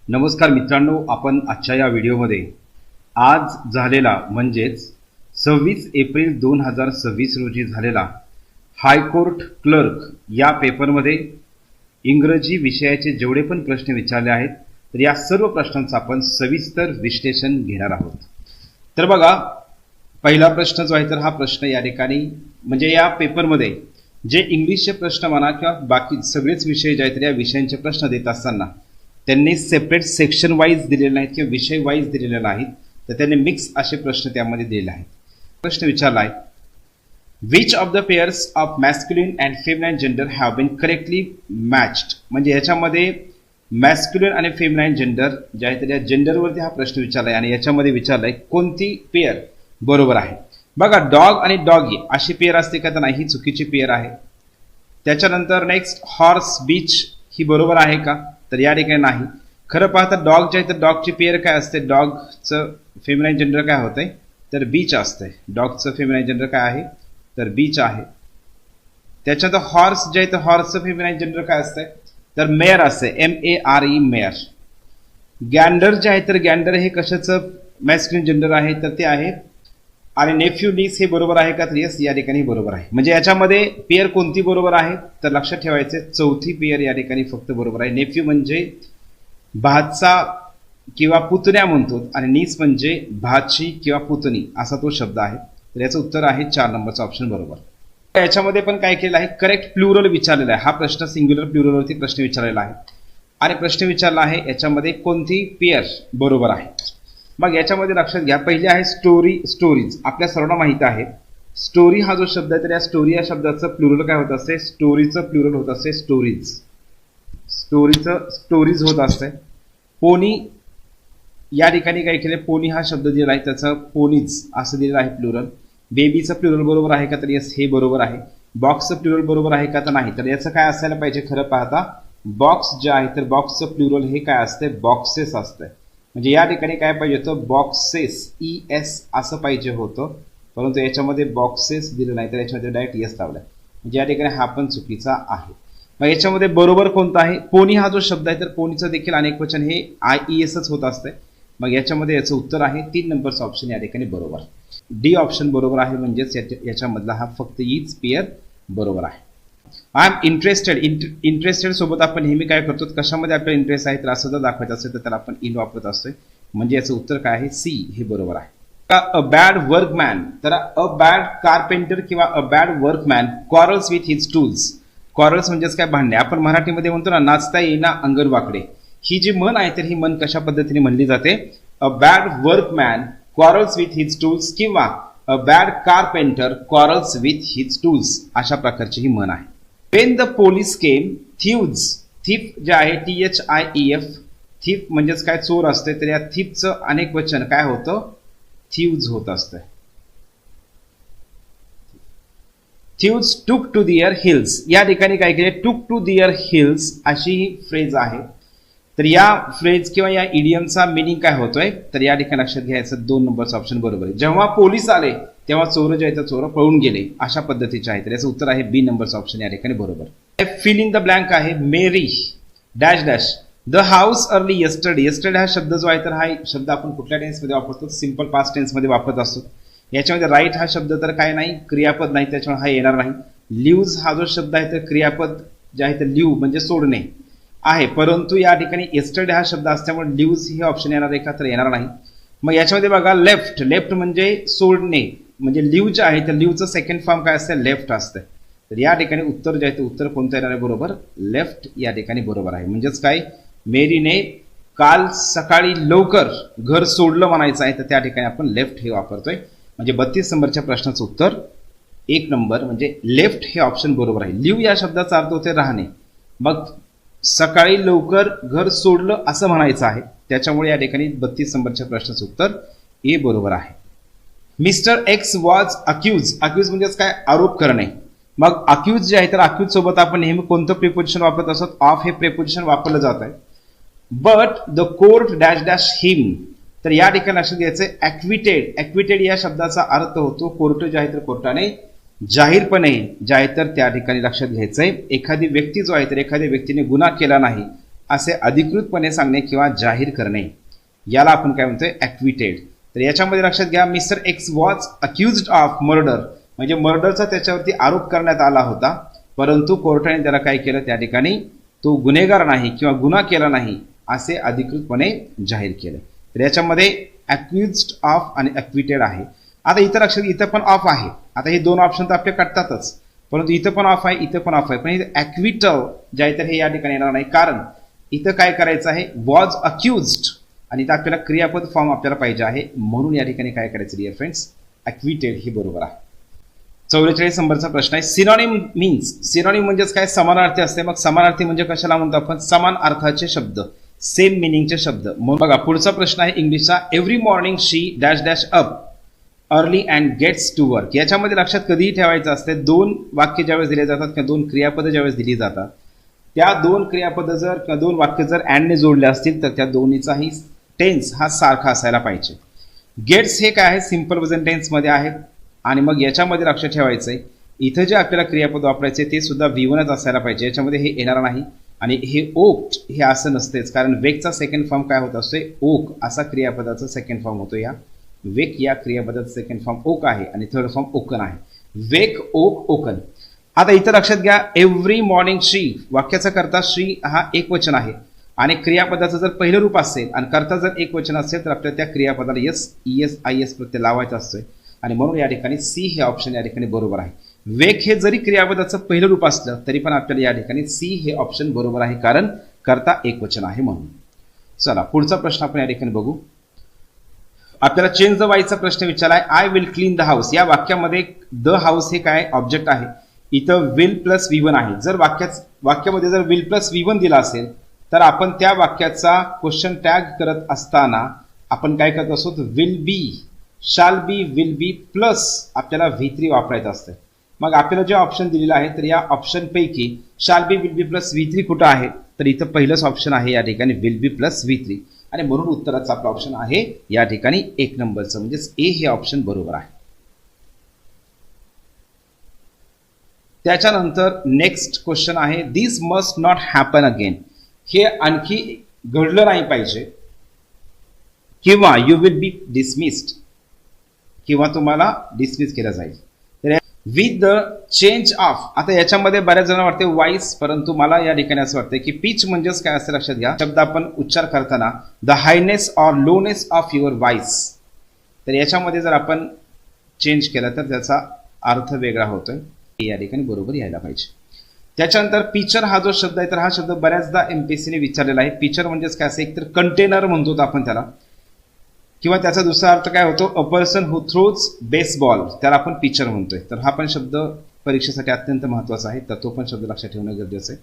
नमस्कार मित्रांनो, आपण आजच्या या व्हिडिओमध्ये आज झालेला म्हणजेच 26 एप्रिल 2026 रोजी झालेला हायकोर्ट क्लर्क या पेपरमध्ये इंग्रजी विषयाचे जेवढे पण प्रश्न विचारले आहेत तर या सर्व प्रश्नांचं आपण सविस्तर विश्लेषण घेणार आहोत। तर बघा, पहिला प्रश्न जो आहे तर हा प्रश्न या ठिकाणी म्हणजे या पेपरमध्ये जे इंग्लिशचे प्रश्न म्हणा किंवा बाकी सगळेच विषय जे आहेत या विषयांचे प्रश्न देत असताना त्यांनी सेपरेट सेक्शन वाईज दिलेले नाहीत किंवा विषय वाईज दिलेले नाहीत, तर त्यांनी मिक्स असे प्रश्न त्यामध्ये दिलेले आहेत। प्रश्न विचारला आहे, which of the pairs of masculine and feminine gender have been correctly matched, म्हणजे याच्यामध्ये मॅस्क्युलिन आणि फेमिनाईन जेंडर जे आहे त्या जेंडरवरती हा प्रश्न विचारलाय आणि याच्यामध्ये विचारलाय कोणती पेअर बरोबर आहे। बघा, डॉग आणि डॉगी अशी पेअर असते का, तर नाही, ही चुकीची पेअर आहे। त्याच्यानंतर नेक्स्ट हॉर्स बीच ही बरोबर आहे का, तर या ठिकाणी नाही। खरं पाहता डॉग जे आहे तर डॉगची पेअर काय असते, डॉगचं फेमिनाईन जेंडर काय होतंय तर बीच असते। डॉगचं फेमिनाईन जेंडर काय आहे तर बीच आहे। त्याच्यानंतर हॉर्स जे आहे तर हॉर्सचं फेमिनाईन जेंडर काय असते तर मेअर असते, MARE मेअर। गॅन्डर जे आहे तर गॅन्डर हे कशाचं मॅस्क्युलिन जेंडर आहे तर ते आहे। आणि नेफ्यू नीस हे बरोबर आहे का, तर यस या ठिकाणी बरोबर आहे। म्हणजे याच्यामध्ये पेअर कोणती बरोबर आहे तर लक्षात ठेवायचे चौथी पेअर या ठिकाणी फक्त बरोबर आहे। नेफ्यू म्हणजे भाचा किंवा पुतण्या म्हणतो आणि नीस म्हणजे भाची किंवा पुतणी असा तो शब्द आहे। तर याचं उत्तर आहे 4 नंबरचा ऑप्शन बरोबर। याच्यामध्ये पण काय केलं आहे, करेक्ट प्लुरल विचारलेला आहे। हा प्रश्न सिंग्युलर प्लुरलवरती प्रश्न विचारलेला आहे आणि प्रश्न विचारला आहे याच्यामध्ये कोणती पेअर बरोबर आहे। मग याच्यामध्ये लक्षात घ्या, पहिली आहे स्टोरी, स्टोरीज। आपल्या सर्वांना माहिती आहे स्टोरी हा जो शब्द आहे तर या स्टोरी या शब्दाचं प्लुरल काय होत असते, स्टोरीचं प्लुरल होत असते स्टोरीज। स्टोरीचं स्टोरीज होत असते। पोनी या ठिकाणी काय केले, पोनी हा शब्द दिलेला आहे त्याचं पोनीज असं दिलेलं आहे प्लुरल। बेबीचं प्लुरल बरोबर आहे का, तर यस हे बरोबर आहे। बॉक्सचं प्लुरल बरोबर आहे का, तर नाही। तर याचं काय असायला पाहिजे, खरं पाहता बॉक्स जे आहे तर बॉक्सचं प्लुरल हे काय असते, बॉक्सेस असते। म्हणजे या ठिकाणी काय पाहिजे होतं, बॉक्सेस ES असं पाहिजे होतं, परंतु याच्यामध्ये बॉक्सेस दिलं नाही तर याच्यामध्ये डायरेक्ट यस लावलाय, म्हणजे या ठिकाणी हा पण चुकीचा आहे। मग याच्यामध्ये बरोबर कोणता आहे, पोनी हा जो शब्द आहे तर पोनीचं देखील अनेक वचन हे IESच होत असते। मग याच्यामध्ये याचं उत्तर आहे 3 नंबरचा ऑप्शन या ठिकाणी बरोबर। डी ऑप्शन बरोबर आहे, म्हणजेच याच्यामधला हा फक्त हीच पेअर बरोबर आहे। आय एम इंटरेस्टेड, इंटरेस्टेड सोबत आपण नेहमी काय करतो, कशामध्ये आपल्याला इंटरेस्ट आहे तर असं जर दाखवायचं असेल तर त्याला आपण इन वापरत असतोय, म्हणजे याचं उत्तर काय आहे सी हे बरोबर आहे। अ बॅड वर्कमॅन, तर अ बॅड कारपेंटर किंवा a bad workman quarrels with his tools. Quarrels म्हणजेच काय, भांडणे। आपण मराठीमध्ये म्हणतो ना, नाचता येईना अंगण वाकडे, ही जी म्हण आहे तर ही म्हण कशा पद्धतीने म्हणली जाते, a bad workman quarrels with his tools किंवा a bad carpenter quarrels with his tools, अशा प्रकारची ही म्हण आहे। When the police came, thieves, thief जे आहे THIEF, thief म्हणजेच काय, चोर असते, तर या thiefचं अनेक वचन काय होतं, thieves होत असते। thieves took to their heels, या ठिकाणी काय केले, took to their heels अशी ही फ्रेज आहे। तर या फ्रेज किंवा या इडियमचा मिनिंग काय होतोय, तर या ठिकाणी लक्षात घ्यायचं 2 नंबरचा ऑप्शन बरोबर आहे। जेव्हा पोलीस आले तेव्हा चोर जे आहेत चोर पळून गेले, अशा पद्धतीचे आहे, तर याचं उत्तर आहे बी नंबरचा ऑप्शन या ठिकाणी बरोबर। फिल इन द ब्लँक आहे, Mary dash dash the house early yesterday. Yesterday हा शब्द जो आहे तर हा शब्द आपण कुठल्या टेन्समध्ये वापरतो, सिंपल पास्ट टेन्समध्ये वापरत असतो। याच्यामध्ये राईट हा शब्द तर काय नाही, क्रियापद नाही, त्याच्यामुळे हा येणार नाही। लिव्ज हा जो शब्द आहे तर क्रियापद जे आहे तर लिव्ह म्हणजे सोडणे आहे, परंतु या ठिकाणी येस्टरडे हा शब्द असल्यामुळे लिव्ज हे ऑप्शन येणार आहे का, तर येणार नाही। मग याच्यामध्ये बघा लेफ्ट, लेफ्ट म्हणजे सोडणे, म्हणजे लिव्ह जे आहे तर लिव्हचं सेकंड फॉर्म काय असते, लेफ्ट असते। तर या ठिकाणी उत्तर जे आहे ते उत्तर कोणतं येणार आहे बरोबर, लेफ्ट या ठिकाणी बरोबर आहे। म्हणजेच काय, मेरीने काल सकाळी लवकर घर सोडलं म्हणायचं आहे, तर त्या ठिकाणी आपण लेफ्ट हे वापरतोय। म्हणजे 32 नंबरच्या प्रश्नाचं उत्तर 1 नंबर म्हणजे लेफ्ट हे ऑप्शन बरोबर आहे। लिव्ह या शब्दाचा अर्थ होते राहणे, मग सकाळी लवकर घर सोडलं असं म्हणायचं आहे, त्याच्यामुळे या ठिकाणी 32 नंबरच्या प्रश्नाचं उत्तर ए बरोबर आहे। Mister X was accuse, accuse म्हणजेच काय, आरोप करणे। मग अक्यूज जे आहे तर अक्यूज सोबत आपण नेहमी कोणतं प्रिपोजिशन वापरत असतो, ऑफ हे प्रिपोजिशन वापरलं जात आहे। But the court dash dash him, तर या ठिकाणी लक्षात घ्यायचं ॲक्विटेड, ॲक्विटेड या शब्दाचा अर्थ होतो कोर्ट जे आहे तर कोर्टाने जाहीरपणे जे आहे तर त्या ठिकाणी लक्षात घ्यायचंय एखादी व्यक्ती जो आहे तर एखाद्या व्यक्तीने गुन्हा केला नाही असे अधिकृतपणे सांगणे किंवा जाहीर करणे याला आपण काय म्हणतोय ॲक्विटेड. तर याच्यामध्ये लक्षात घ्या mister X was accused of murder म्हणजे मर्डरचा त्याच्यावरती आरोप करण्यात आला होता, परंतु कोर्टाने त्याला काय केलं त्या ठिकाणी तो गुन्हेगार नाही किंवा गुन्हा केला नाही असे अधिकृतपणे जाहीर केले. तर याच्यामध्ये अक्युज्ड ऑफ आणि ॲक्विटेड आहे. आता इथं लक्षात इथं पण ऑफ आहे. आता हे दोन ऑप्शन तर आपले कटतातच, परंतु इथं पण ऑफ आहे इथं पण ऑफ आहे, पण इथं ॲक्विटल जे आहे तर हे या ठिकाणी येणार नाही, कारण इथं काय करायचं आहे वॉज अक्युज्ड आणि इथं आपल्याला क्रियापद फॉर्म आपल्याला पाहिजे आहे, म्हणून या ठिकाणी काय करायचं डिअर फ्रेंड्स ॲक्विटेड हे बरोबर आहे. 44 नंबरचा प्रश्न आहे सिनॉनिम मीन्स. सिनॉनिम म्हणजेच काय समानार्थी असते. मग समानार्थी म्हणजे कशाला म्हणतो आपण समान अर्थाचे शब्द, सेम मिनिंगचे शब्द. मग बघा पुढचा प्रश्न आहे इंग्लिशचा every morning she dash dash up early and gets to work. याच्यामध्ये लक्षात कधीही ठेवायचं असते दोन वाक्य ज्यावेळेस दिले जातात किंवा दोन क्रियापदं ज्यावेळेस दिली जातात त्या दोन क्रियापदं जर किंवा दोन वाक्य जर अँडने जोडले असतील तर त्या दोन्हीचाही टेन्स हा सारखा असायला पाहिजे. गेट्स हे काय आहे सिम्पल प्रेझेंट टेन्समध्ये आहे आणि मग याच्यामध्ये लक्षात ठेवायचं आहे इथं जे आपल्याला क्रियापद वापरायचे ते सुद्धा V1च असायला पाहिजे, याच्यामध्ये हे येणार नाही. आणि हे ओक्ड हे असं नसतेच, कारण वेकचा सेकंड फॉर्म काय होत असतोय ओक असा क्रियापदाचा सेकंड फॉर्म होतो. या वेक या क्रियापदाचा सेकंड फॉर्म ओक आहे आणि थर्ड फॉर्म ओकन आहे. वेक ओक ओकन. आता इथं लक्षात घ्या एव्हरी मॉर्निंग शी वाक्याचा करता श्री हा एक वचन आहे आणि क्रियापदाचं जर पहिलं रूप असेल आणि करता जर एक वचन असेल तर आपल्याला त्या क्रियापदाला यस ES IS प्रत्यय लावायचा असतोय आणि म्हणून या ठिकाणी सी हे ऑप्शन या ठिकाणी बरोबर आहे. वेक हे जरी क्रियापदाचं पहिलं रूप असलं तरी पण आपल्याला या ठिकाणी सी हे ऑप्शन बरोबर आहे, कारण करता एक वचन आहे म्हणून. चला पुढचा प्रश्न आपण या ठिकाणी बघू. आपल्याला चेंज द वाईचा प्रश्न विचारलाय I will clean the house. या वाक्यामध्ये द हाऊस हे काय ऑब्जेक्ट आहे, इथं विल प्लस V1 आहे. जर वाक्यामध्ये जर विल प्लस V1 दिला असेल तर आपण त्या वाक्याचा क्वेश्चन टॅग करत असताना आपण काय करत असतो will be shall be will be plus आपल्याला V3 वापरायचं असतं. मग आपल्याला जे ऑप्शन दिलेलं आहे तर या ऑप्शन पैकी shall be will be plus V3 कुठं आहे तर इथं पहिलंच ऑप्शन आहे या ठिकाणी विल बी प्लस V3 आणि म्हणून उत्तराचा आपला ऑप्शन आहे या ठिकाणी 1 नंबरचं म्हणजेच ए हे ऑप्शन बरोबर आहे. त्याच्यानंतर नेक्स्ट क्वेश्चन आहे दिस मस्ट नॉट हॅपन अगेन. हे आणखी घडलं नाही पाहिजे किंवा यू विल बी डिसमिस्ड किंवा तुम्हाला डिसमिस केलं जाईल. तर विथ द चेंज ऑफ. आता याच्यामध्ये बऱ्याच जण वाटते वाईस, परंतु मला या ठिकाणी असं वाटतं की पिच म्हणजेच काय असं लक्षात घ्या शब्द आपण उच्चार करताना the highness or lowness of your voice. तर याच्यामध्ये जर आपण चेंज केला तर त्याचा अर्थ वेगळा होतोय, या ठिकाणी बरोबर यायला पाहिजे. त्याच्यानंतर पिक्चर हा जो शब्द आहे तर हा शब्द बऱ्याचदा MPSCने विचारलेला आहे. पिक्चर म्हणजेच काय असं एक तर कंटेनर म्हणतो आपण त्याला, किंवा त्याचा दुसरा अर्थ काय होतो a person who throws baseball त्याला आपण पिक्चर म्हणतोय. तर हा पण शब्द परीक्षेसाठी अत्यंत महत्त्वाचा आहे, तर तो पण शब्द लक्षात ठेवणं गरजेचं आहे.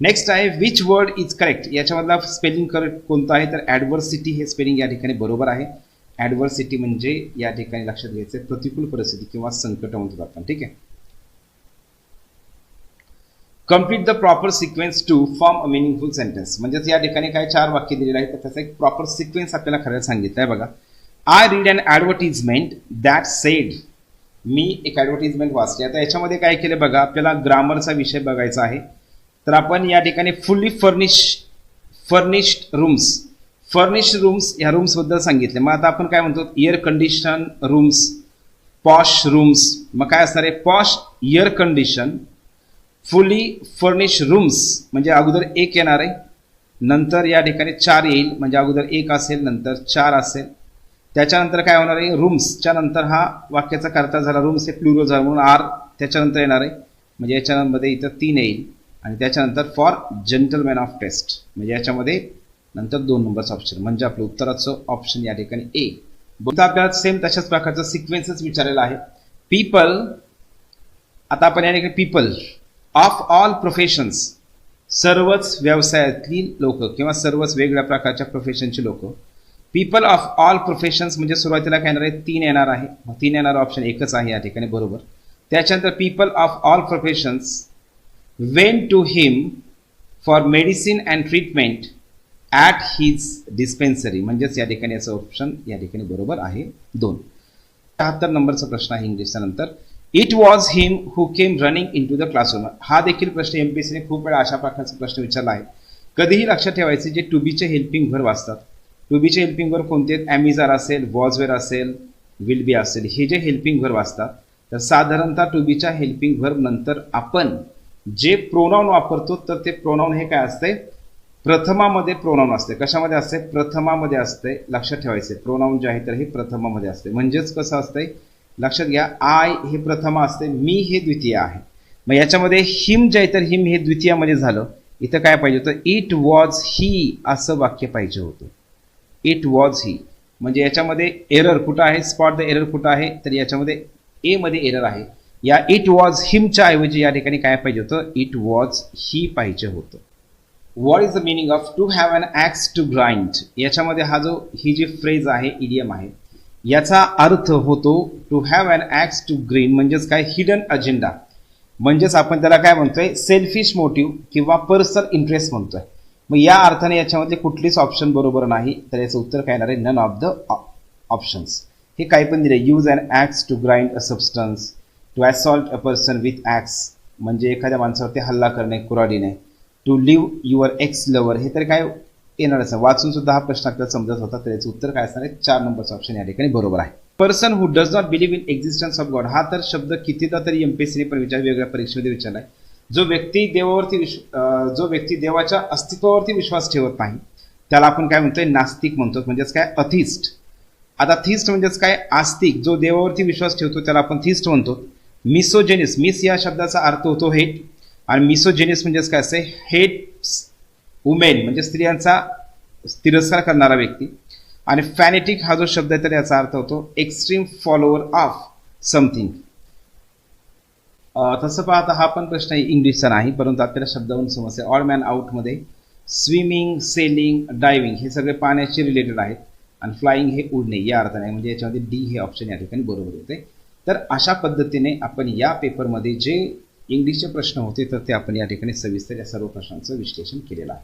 नेक्स्ट आहे विच वर्ड इज करेक्ट. याच्यामधला स्पेलिंग करेक्ट कोणता आहे तर ॲडव्हर्सिटी हे स्पेलिंग या ठिकाणी बरोबर आहे. ॲडव्हर्सिटी म्हणजे या ठिकाणी लक्षात घ्यायचं प्रतिकूल परिस्थिती किंवा संकट म्हणतो आपण. ठीक आहे. Complete the proper sequence to form a meaningful sentence. म्हणजेच या ठिकाणी काय 4 वाक्य दिलेले आहेत तर त्याचा एक प्रॉपर सिक्वेन्स आपल्याला करायला सांगितलं आहे. बघा I read an advertisement that said. मी एक ॲडव्हर्टिजमेंट वाचली. आता याच्यामध्ये काय केलं बघा आपल्याला ग्रामरचा विषय बघायचा आहे. तर आपण या ठिकाणी fully furnished rooms. Furnished rooms ह्या रूम्सबद्दल सांगितले. मग आता आपण काय म्हणतो air condition rooms, posh rooms. मग काय असणार आहे पॉश एअर कंडिशन फुली फर्निश्ड रूम्स म्हणजे अगोदर 1 येणार आहे, नंतर या ठिकाणी 4 येईल म्हणजे अगोदर 1 असेल नंतर 4 असेल. त्याच्यानंतर काय होणार आहे रूम्सच्या नंतर हा वाक्याचा कर्ता झाला रूम्स हे प्लुरल झाला म्हणून आर त्याच्यानंतर येणार आहे म्हणजे याच्यामध्ये इथं 3 येईल आणि त्याच्यानंतर फॉर जेंटलमॅन ऑफ टेस्ट म्हणजे याच्यामध्ये नंतर 2 नंबरचं ऑप्शन म्हणजे आपलं उत्तराचं ऑप्शन या ठिकाणी ए. बघता आपल्याला सेम तशाच प्रकारचा सिक्वेन्सच विचारलेला आहे. पीपल. आता आपण या ठिकाणी पीपल ऑफ ऑल प्रोफेशन्स सर्वच व्यवसायातली लोक किंवा सर्वच वेगळ्या प्रकारच्या प्रोफेशनची लोक. पीपल ऑफ ऑल प्रोफेशन्स म्हणजे सुरुवातीला काय येणार आहे 3 येणार आहे. 3 येणारा ऑप्शन एकच आहे या ठिकाणी बरोबर. त्याच्यानंतर people of all professions went to him for medicine and treatment at his dispensary म्हणजेच या ठिकाणी याचं ऑप्शन या ठिकाणी बरोबर आहे 2. 73 नंबरचा प्रश्न आहे इंग्लिशच्या नंतर. It was him who came running in to the classroom. हा देखील प्रश्न MPSCने खूप वेळा अशा प्रकारचा प्रश्न विचारला आहे कधीही लक्षात ठेवायचे जे टू बीचे हेल्पिंग व्हर्ब असतात, टू बीचे हेल्पिंग व्हर्ब कोणते आहेत? ॲमिजार असेल, वॉजवेर असेल, विल बी असेल, हे जे हेल्पिंग व्हर्ब असतात तर साधारणतः टू बीच्या हेल्पिंग व्हर्ब नंतर आपण जे प्रोनाउन वापरतो तर ते प्रोनाउन हे काय असते? प्रथमामध्ये प्रोनाउन असते. कशामध्ये असते? प्रथमामध्ये असते. लक्षात ठेवायचे प्रोनाउन जे आहे तर हे प्रथमामध्ये असते. म्हणजेच कसं असतंय लक्षात घ्या, आय हे प्रथमा असते, मी हे द्वितीय आहे. मग याच्यामध्ये हिम जे आहे तर हिम हे द्वितीयामध्ये झालं. इथं काय पाहिजे होतं? इट वॉज ही असं वाक्य पाहिजे होतं. It was he. म्हणजे याच्यामध्ये एरर कुठं आहे? स्पॉट द एरर कुठं आहे? तर याच्यामध्ये ए मध्ये एरर आहे. या इट वॉज हिमच्या ऐवजी या ठिकाणी काय पाहिजे होतं? इट वॉज ही पाहिजे होतं. What is the meaning of to have an axe to grind? याच्यामध्ये हा जो ही जी फ्रेज आहे, इडियम आहे, याचा अर्थ होतो to have an axe to grind. म्हणजेच काय? Hidden agenda. म्हणजेच आपण त्याला काय म्हणतोय? सेल्फिश मोटिव्ह किंवा पर्सनल इंटरेस्ट म्हणतोय. मग या अर्थाने याच्यामध्ये कुठलीच ऑप्शन बरोबर नाही. तर याचं उत्तर काय येणार आहे? None of the options. हे काही पण दिले. Use an axe to grind a substance, to assault a person with axe म्हणजे एखाद्या माणसावरती हल्ला करणे कुऱ्हाडीने, to leave your ex lover, हे तर काय येणारच आहे. वाचून सुद्धा हा प्रश्न आपल्याला समजत होता. तर याचं उत्तर काय असणार आहे? 4 नंबरचं ऑप्शन या ठिकाणी बरोबर आहे. Person who does not believe in existence of God, हा तर शब्द कितीदा तरी एमपीएससीने पण वेगवेगळ्या परीक्षेमध्ये विचारलाय. जो व्यक्ती देवाच्या अस्तित्वावरती विश्वास ठेवत नाही त्याला आपण काय म्हणतोय? नास्तिक म्हणतो. म्हणजेच काय? अथिस्ट. आता थिस्ट म्हणजेच काय? आस्तिक. जो देवावरती विश्वास ठेवतो त्याला आपण थिस्ट म्हणतो. मिसोजेनिस, मिस या शब्दाचा अर्थ होतो हेट, आणि मिसोजेनिस म्हणजेच काय असते? हेट्स वुमेन म्हणजे स्त्रियांचा तिरस्कार करणारा व्यक्ती. आणि फॅनेटिक हा जो शब्द आहे तर याचा अर्थ होतो एक्स्ट्रीम फॉलोअर ऑफ समथिंग. तसं पाहता हा पण प्रश्न इंग्लिशचा नाही, परंतु आपल्याला शब्दावरून समजते. ऑड मॅन आउटमध्ये स्विमिंग, सेलिंग, डायव्हिंग हे सगळे पाण्याशी रिलेटेड आहेत, आणि फ्लाइंग हे उडणे या अर्थाने. म्हणजे याच्यामध्ये डी हे ऑप्शन या ठिकाणी बरोबर होते. तर अशा पद्धतीने आपण या पेपरमध्ये जे इंग्लिशचे प्रश्न होते तर ते आपण या ठिकाणी सविस्तर या सर्व प्रश्नांचं विश्लेषण केलेलं आहे.